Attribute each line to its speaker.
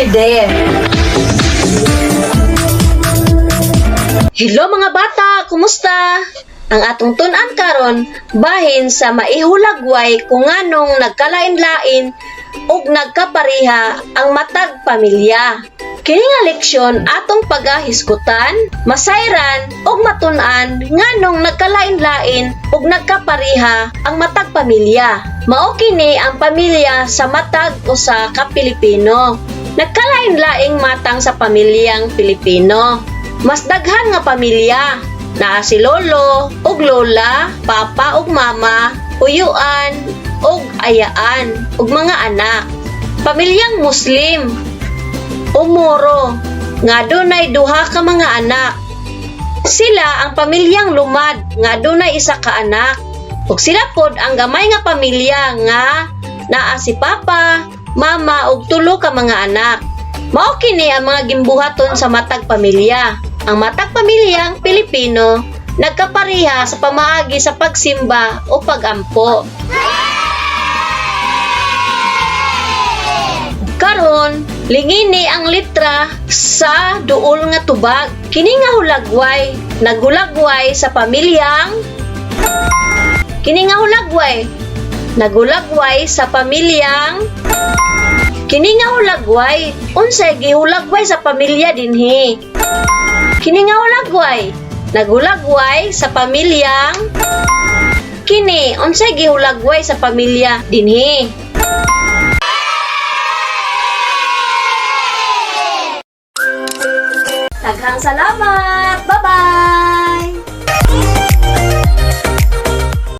Speaker 1: President. Hello mga bata, kumusta? Ang atong tun-an karon bahin sa maihulagway kung nganong nagkalain-lain ug nagkapareha ang matag pamilya. Kini nga leksyon atong pagahisgutan, masayran ug matun-an nganong nagkalain-lain ug nagkapareha ang matag pamilya. Mao kini ang pamilya sa matag usa ka Pilipino. Nagkalain-laing matang sa pamilyang Pilipino. Mas daghan nga pamilya. Naa si lolo ug lola, papa ug mama, uyuan ug ayaan ug mga anak. Pamilyang Muslim, umuro, nga dunay duha ka mga anak. Sila ang pamilyang lumad nga dunay isa ka anak. Ug sila pod ang gamay nga pamilya nga naa si papa, mama ug tulo ka mga anak. Mao kini ang mga gimbuhaton sa matag pamilya. Ang matag pamilyang Pilipino nagkapareha sa pamaagi sa pagsimba o pagampo. Karon, lingini ang litra sa duol nga tubag. Kini nga hulagway, nagulagway sa pamilyang nagulagway sa pamilyang Kini nga hulagway, unsay gihulagway sa pamilya dinhi? Kini nga hulagway, nagulagway sa pamilyang Kini, unsay gihulagway sa pamilya dinhi? Daghang salamat! Bye-bye!